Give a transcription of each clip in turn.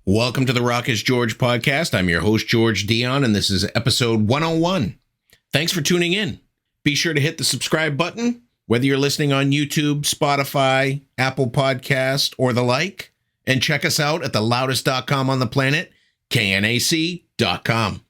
Welcome to the Rock is George podcast. I'm your host, George Dionne, and this is episode 101. Thanks for tuning in. Be sure to hit the subscribe button, whether you're listening on YouTube, Spotify, Apple Podcast, or the like. And check us out at the loudest.com on the planet, knac.com.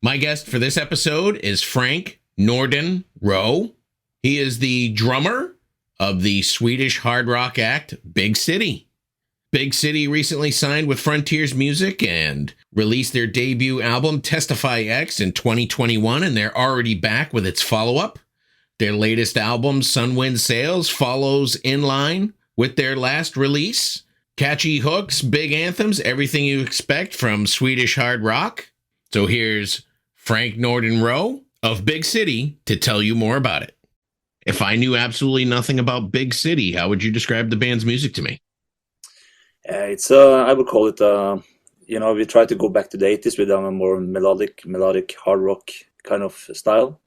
My guest for this episode is Frank Norden Røe. He is the drummer of the Swedish hard rock act Big City. Big City recently signed with Frontiers Music and released their debut album Testify X in 2021, and they're already back with its follow-up. Their latest album, Sunwind Sails, follows in line with their last release. Catchy hooks, big anthems, everything you expect from Swedish hard rock. So here's Frank Norden Røe of Big City to tell you more about it. If I knew absolutely nothing about Big City, how would you describe the band's music to me? It's I would call it we try to go back to the 80s with a more melodic hard rock kind of style,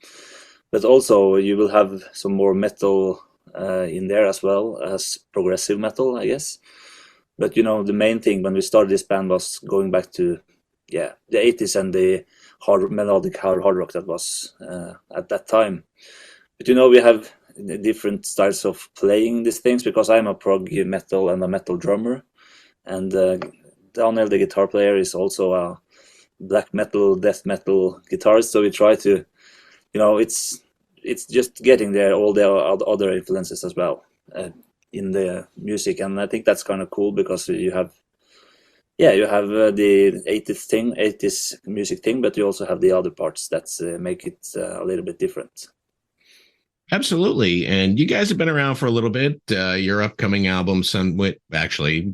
but also you will have some more metal in there as well as progressive metal, I guess. But the main thing when we started this band was going back to the 80s and the melodic hard rock that was at that time. But we have different styles of playing these things because I'm a prog metal and a metal drummer. And Daniel, the guitar player, is also a black metal, death metal guitarist. So we try to, it's just getting there all the other influences as well in the music, and I think that's kind of cool because you have the 80s music thing, but you also have the other parts that make it a little bit different. Absolutely. And you guys have been around for a little bit. Your upcoming album,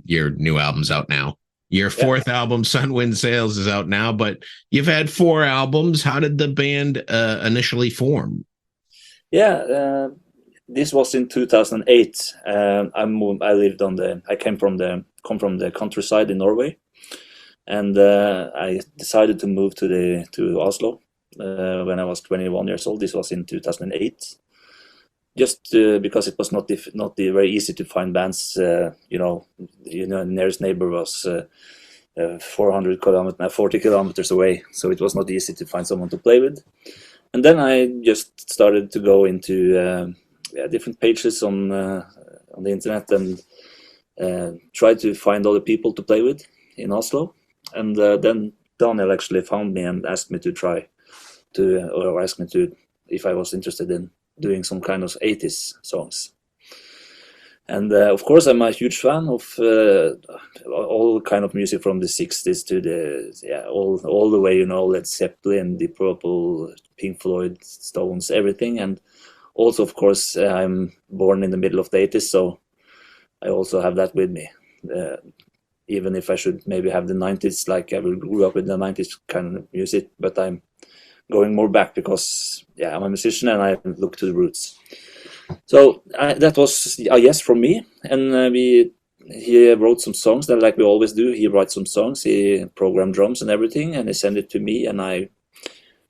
your new album's out now. Your fourth album, Sunwind Sails, is out now, but you've had 4 albums. How did the band initially form? This was in 2008. I come from the countryside in Norway, and I decided to move to Oslo when I was 21 years old. This was in 2008. Just because it was not very easy to find bands. Nearest neighbor was 40 kilometers away, so it was not easy to find someone to play with. And then I just started to go into different pages on the internet and try to find other people to play with in Oslo. And then Daniel actually found me and asked me if I was interested in doing some kind of 80s songs. And of course I'm a huge fan of all kind of music from the 60s to all the way, Led Zeppelin, Deep Purple, Pink Floyd, Stones, everything. And also, of course, I'm born in the middle of the 80s, so I also have that with me. Even if I should maybe have the 90s, like I grew up with the 90s kind of music, but I'm going more back because I'm a musician and I look to the roots. So that was a yes from me, and he wrote some songs that, like we always do, he writes some songs, he programmed drums and everything, and he sent it to me, and I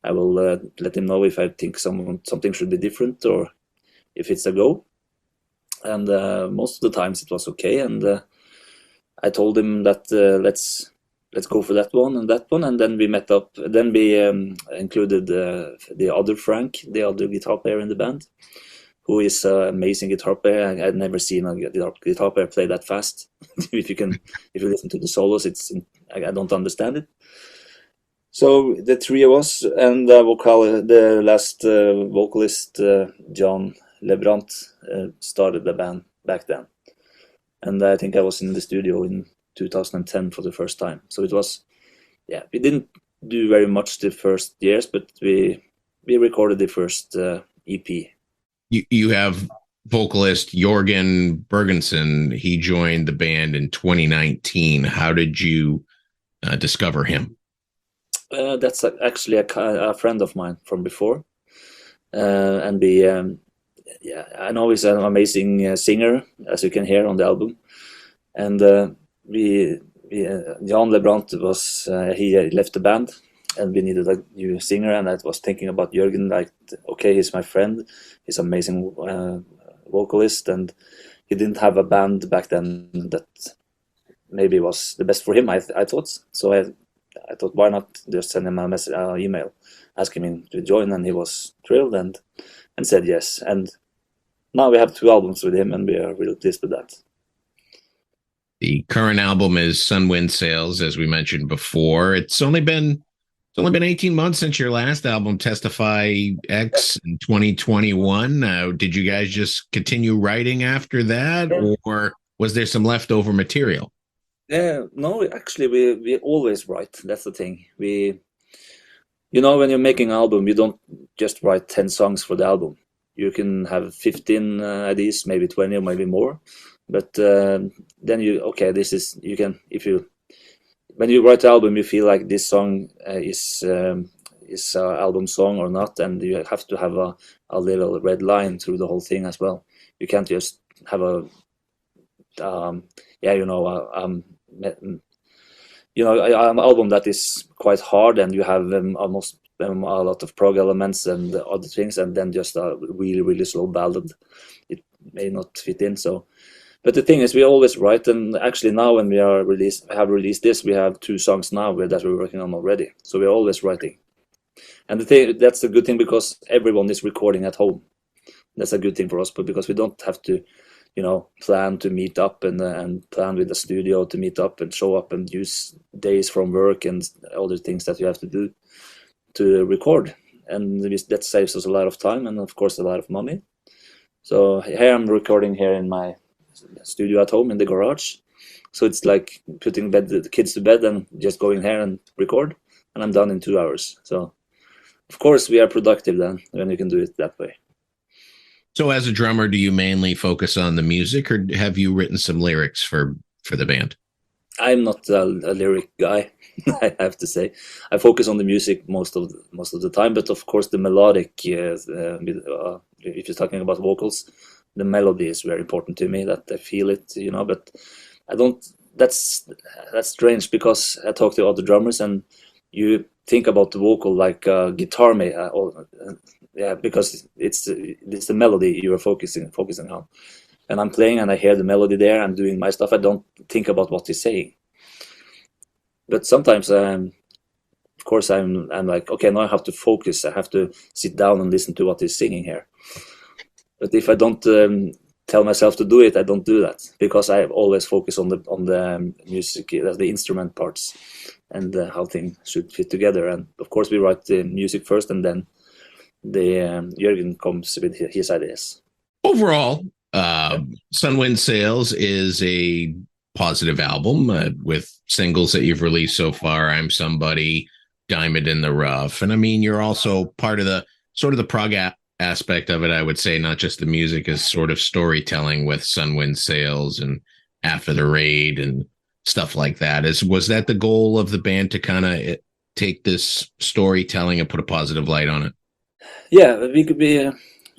will let him know if I think something should be different or if it's a go. And most of the times it was okay, and I told him that let's go for that one, and then we met up. Then we included the other Frank, the other guitar player in the band, who is an amazing guitar player. I'd never seen a guitar player play that fast. If you listen to the solos, I don't understand it. So the 3 of us and the last vocalist, John Lebrant, started the band back then. And I think I was in the studio in 2010 for the first time. So it was, we didn't do very much the first years, but we recorded the first EP. You have vocalist Jorgen Bergensen. He joined the band in 2019. How did you discover him? That's actually a friend of mine from before. And I know he's an amazing singer, as you can hear on the album. And Jan Lebrant he left the band, and we needed a new singer. And I was thinking about Jürgen, like, okay, he's my friend, he's an amazing vocalist, and he didn't have a band back then maybe was the best for him. I thought so. I thought, why not just send him a message, email, asking him to join, and he was thrilled and said yes. And now we have 2 albums with him, and we are really pleased with that. The current album is Sunwind Sails, as we mentioned before. It's only been 18 months since your last album, Testify X, in 2021. Did you guys just continue writing after that, or was there some leftover material? No, actually, we always write. That's the thing. When you're making an album, you don't just write 10 songs for the album. You can have 15 ideas, maybe 20 or maybe more. But then when you write an album, you feel like this song is an album song or not, and you have to have a little red line through the whole thing as well. You can't just have an album that is quite hard, and you have almost a lot of prog elements and other things, and then just a really, really slow ballad. It may not fit in. So, but the thing is, we always write, and actually now when we have released this, we have 2 songs now that we're working on already. So we're always writing, and that's a good thing because everyone is recording at home. That's a good thing for us, but because we don't have to, plan to meet up and plan with the studio to meet up and show up and use days from work and other things that you have to do to record, and that saves us a lot of time and of course a lot of money. So here I'm recording here in my studio at home in the garage, so it's like putting the kids to bed and just going here and record, and I'm done in 2 hours. So of course we are productive then when you can do it that way. So as a drummer, do you mainly focus on the music, or have you written some lyrics for the band? I'm not a lyric guy, I have to say. I focus on the music most of the time, but of course the melodic, if you're talking about vocals, the melody is very important to me, that I feel it, but I don't, that's strange because I talk to other drummers and you think about the vocal like guitar because it's the melody you are focusing on. And I'm playing and I hear the melody there, I'm doing my stuff, I don't think about what he's saying. But sometimes, of course, I'm like, okay, now I have to focus, I have to sit down and listen to what he's singing here. But if I don't tell myself to do it, I don't do that, because I always focus on the music, the instrument parts, and how things should fit together. And of course, we write the music first, and then Jürgen comes with his ideas. Overall, Sunwind Sails is a positive album with singles that you've released so far. I'm Somebody, Diamond in the Rough. And I mean, you're also part of the sort of the prog aspect of it, I would say, not just the music, is sort of storytelling with Sunwind Sails and After the Raid and stuff like that. Was that the goal of the band, to kind of take this storytelling and put a positive light on it? Yeah, we could be,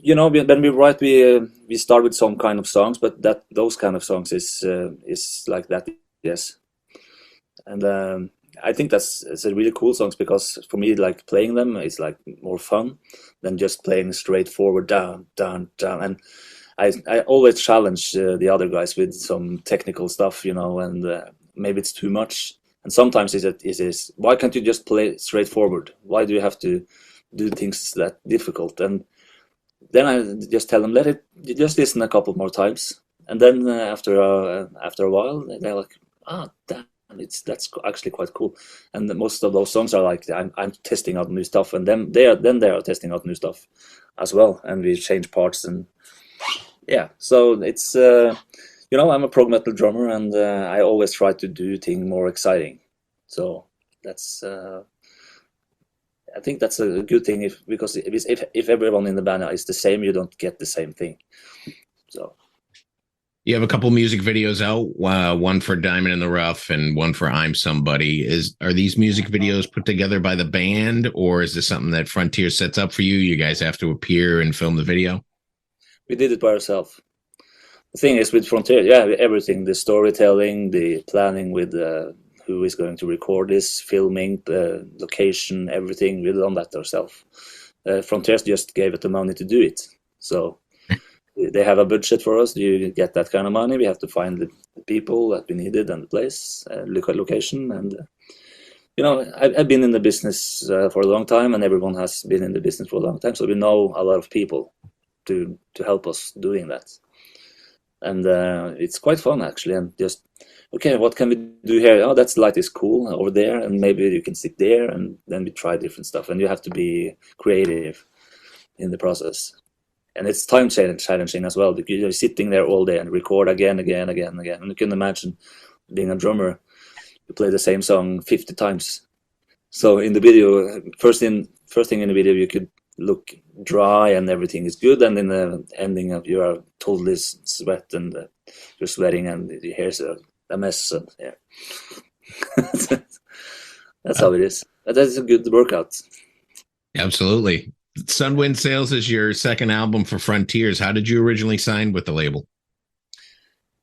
when we write, we start with some kind of songs, but those kind of songs is like that, yes. And I think it's a really cool songs, because for me, like, playing them is like more fun than just playing straightforward down, down, down. And I always challenge the other guys with some technical stuff, and maybe it's too much. And sometimes it is, why can't you just play straightforward? Why do you have to do things that difficult? And then I just tell them, just listen a couple more times, and then after a while they're like, damn, that's actually quite cool. And most of those songs are like, I'm testing out new stuff, and then they are testing out new stuff as well, and we change parts. And yeah, so it's I'm a prog metal drummer, and I always try to do things more exciting. So that's I think that's a good thing, because if everyone in the band is the same, you don't get the same thing. So you have a couple music videos out, one for Diamond in the Rough and one for I'm Somebody. Are these music videos put together by the band, or is this something that Frontier sets up for you? You guys have to appear and film the video? We did it by ourselves. The thing is, with Frontier, everything, the storytelling, the planning with who is going to record this, filming, the location, everything, we've done that ourselves. Frontiers just gave it the money to do it. So they have a budget for us. Do you get that kind of money? We have to find the people that we needed and the place, location, and I've been in the business for a long time, and everyone has been in the business for a long time, so we know a lot of people to help us doing that, and it's quite fun actually. And just okay, what can we do here? Oh, that light is cool over there, and maybe you can sit there, and then we try different stuff. And you have to be creative in the process. And it's time challenging as well, because you're sitting there all day and record again. And you can imagine being a drummer, you play the same song 50 times. So in the video, first thing in the video, you could look dry and everything is good, and in the ending of you are totally sweat and you're sweating and your hair's a mess. And yeah, that's how it is. But that's a good workout. Absolutely. Sunwind Sails is your second album for Frontiers. How did you originally sign with the label?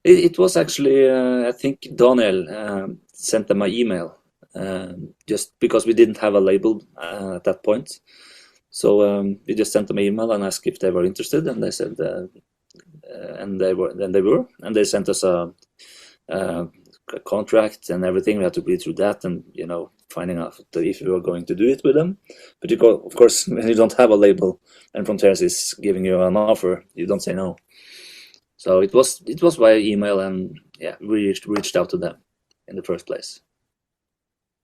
It was actually, I think Daniel sent them an email, just because we didn't have a label at that point. So we just sent them an email and asked if they were interested, and they said, and they were, and they sent us a contract and everything. We had to read through that, and finding out if we were going to do it with them. But of course, when you don't have a label and Frontiers is giving you an offer, you don't say no. So it was via email, and yeah, we reached out to them in the first place.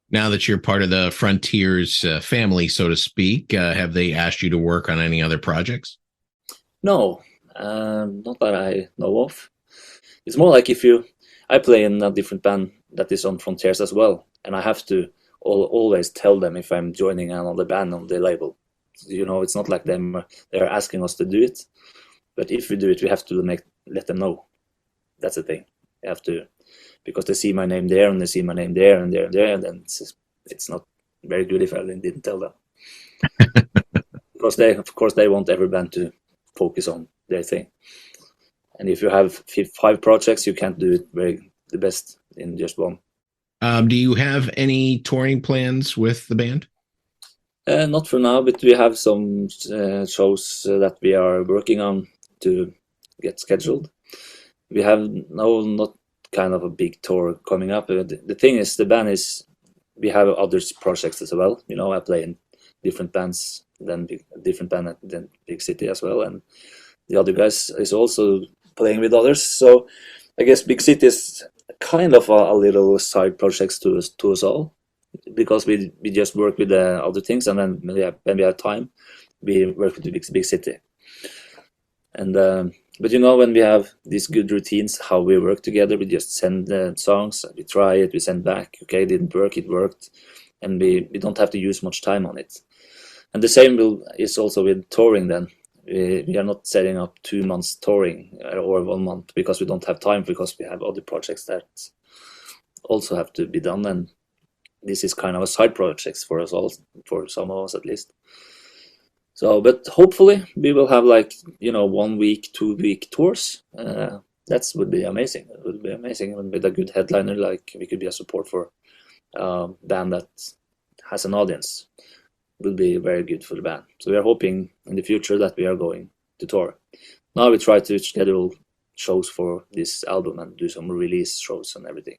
Now that you're part of the Frontiers family, so to speak, have they asked you to work on any other projects? No, not that I know of. It's more like I play in a different band that is on Frontiers as well, and I have to always tell them if I'm joining another band on the label. It's not like they're asking us to do it, but if we do it, we have to let them know. That's the thing. You have to, because they see my name there, and they see my name there, and there, and there, and then it's not very good if I didn't tell them. Because of course, they want every band to focus on their thing. And if you have 5 projects, you can't do it the best in just one. Do you have any touring plans with the band? Not for now, but we have some shows that we are working on to get scheduled. We have not kind of a big tour coming up. The thing is, the band we have other projects as well. I play in different bands than Big City as well, and the other guys is also playing with others. So I guess Big City is kind of a little side projects to us all, because we just work with the other things, and then when we have time, we work with the Big City. And but when we have these good routines, how we work together, we just send songs, we try it, we send back. Okay, it didn't work, it worked, and we don't have to use much time on it. And the same is also with touring. Then we are not setting up 2 months touring or 1 month, because we don't have time, because we have other projects that also have to be done, and this is kind of a side projects for us all, for some of us at least. So, but hopefully we will have 1 week, 2 week tours. That would be amazing. It would be amazing, and with a good headliner, we could be a support for a band that has an audience. Will be very good for the band. So we are hoping in the future that we are going to tour. Now we try to schedule shows for this album and do some release shows and everything.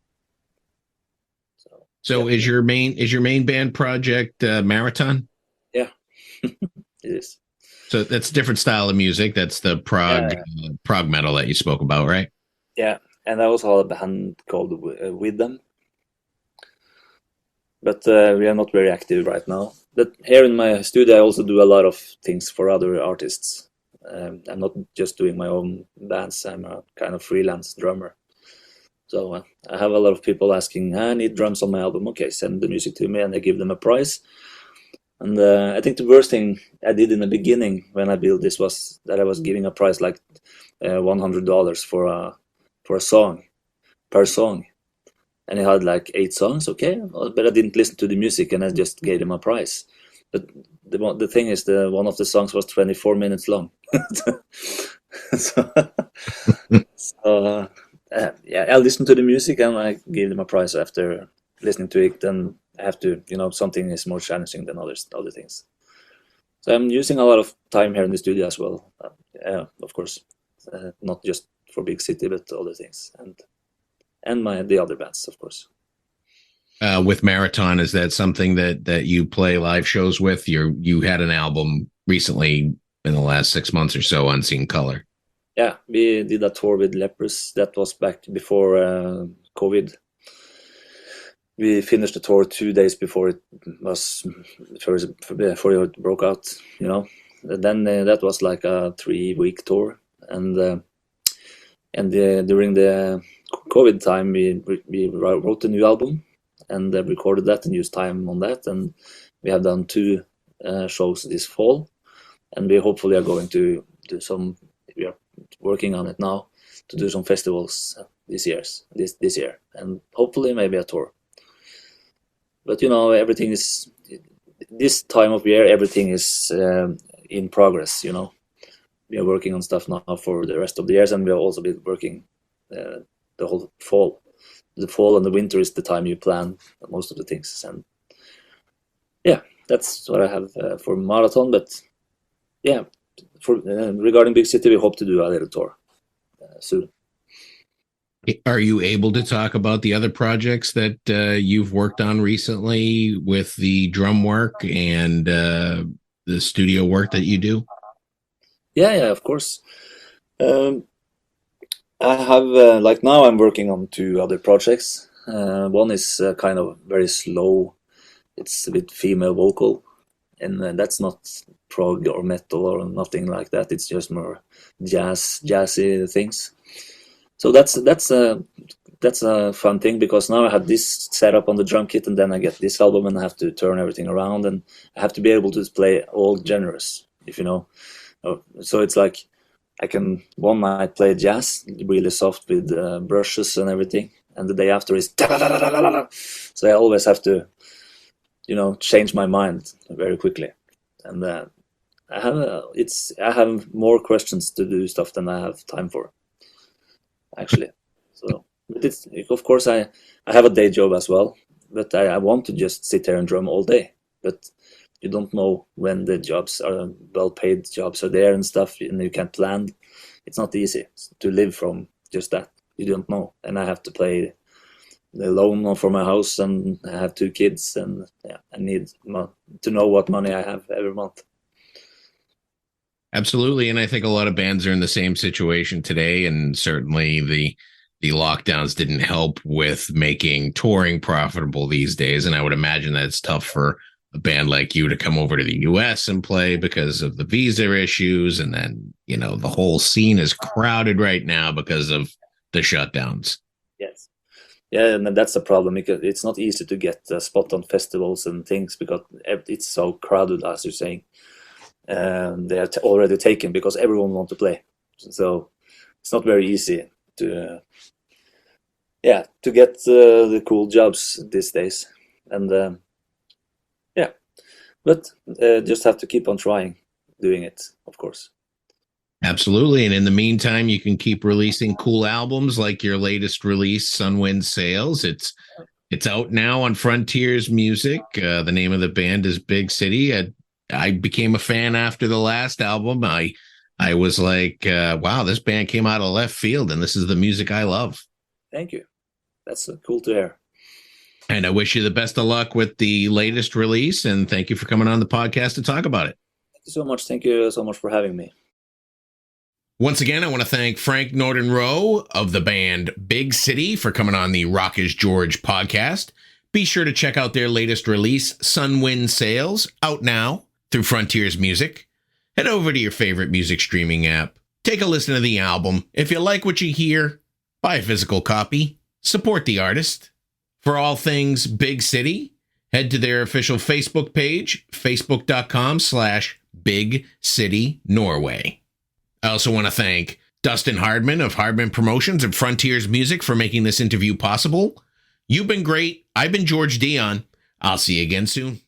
So yeah. Is your main band project Marathon? Yeah, it is. So that's a different style of music. That's the prog metal that you spoke about, right? Yeah, and I also have a band called With Them. But we are not very active right now. But here in my studio, I also do a lot of things for other artists. I'm not just doing my own bands. I'm a kind of freelance drummer. So I have a lot of people asking, I need drums on my album. Okay, send the music to me, and I give them a price. And I think the worst thing I did in the beginning when I built this was that I was giving a price like $100 for a song, per song. And he had 8 songs, okay, but I didn't listen to the music, and I just gave him a price. But the thing is, one of the songs was 24 minutes long. I listened to the music, and I gave them a price after listening to it. Then I have to, something is more challenging than other things. So I'm using a lot of time here in the studio as well. Of course, not just for Big City, but other things, and the other bands, of course. With Marathon, is that something that you play live shows with? You had an album recently in the last 6 months or so, Unseen Color. Yeah, we did a tour with Lepers. That was back before COVID. We finished the tour 2 days before it broke out, you know. Then that was like a 3-week tour, and during the COVID time, we wrote a new album and recorded that and used time on that, and we have done 2 shows this fall, and we hopefully are going to do some. We are working on it now to do some festivals this year, and hopefully maybe a tour. But you know, everything is this time of year. Everything is in progress. You know, we are working on stuff now for the rest of the years, and we have also been working the whole fall. The fall and the winter is the time you plan most of the things, and yeah, that's what I have for Marathon. But yeah, for regarding Big City, we hope to do a little tour soon. Are you able to talk about the other projects that you've worked on recently with the drum work and the studio work that you do? Yeah, of course. I have like now I'm working on 2 other projects. One is kind of very slow. It's a bit female vocal, and that's not prog or metal or nothing like that. It's just more jazzy things. So that's a fun thing, because now I have this set up on the drum kit, and then I get this album and I have to turn everything around, and I have to be able to play all genres, if you know. So it's like I can one night play jazz really soft with brushes and everything, and the day after is so I always have to, you know, change my mind very quickly, and I have more questions to do stuff than I have time for, actually. So but it's, of course I have a day job as well, but I want to just sit here and drum all day, but you don't know when the jobs are well-paid jobs are there and stuff, and you can't plan. It's not easy to live from just that. You don't know, and I have to pay the loan for my house, and I have 2 kids, and yeah, I need to know what money I have every month. Absolutely, and I think a lot of bands are in the same situation today, and certainly the lockdowns didn't help with making touring profitable these days. And I would imagine that it's tough for a band like you to come over to the US and play because of the visa issues, and then, you know, the whole scene is crowded right now because of the shutdowns. Yes. Yeah, and that's the problem, because it's not easy to get a spot on festivals and things, because it's so crowded, as you're saying. They are already taken because everyone wants to play. So it's not very easy to get the cool jobs these days. And yeah, but just have to keep on trying, doing it, of course. Absolutely. And in the meantime, you can keep releasing cool albums like your latest release, Sunwind Sails. It's out now on Frontiers Music. The name of the band is Big City. I became a fan after the last album. I was like, wow, this band came out of left field, and this is the music I love. Thank you. That's cool to hear. And I wish you the best of luck with the latest release, and thank you for coming on the podcast to talk about it. Thank you so much. Thank you so much for having me. Once again, I want to thank Frank Norden Rowe of the band Big City for coming on the Rock is George podcast. Be sure to check out their latest release, Sunwind Sails, out now through Frontiers Music. Head over to your favorite music streaming app. Take a listen to the album. If you like what you hear, buy a physical copy. Support the artist. For all things Big City, head to their official Facebook page, facebook.com/Big City Norway. I also want to thank Dustin Hardman of Hardman Promotions and Frontiers Music for making this interview possible. You've been great. I've been George Dionne. I'll see you again soon.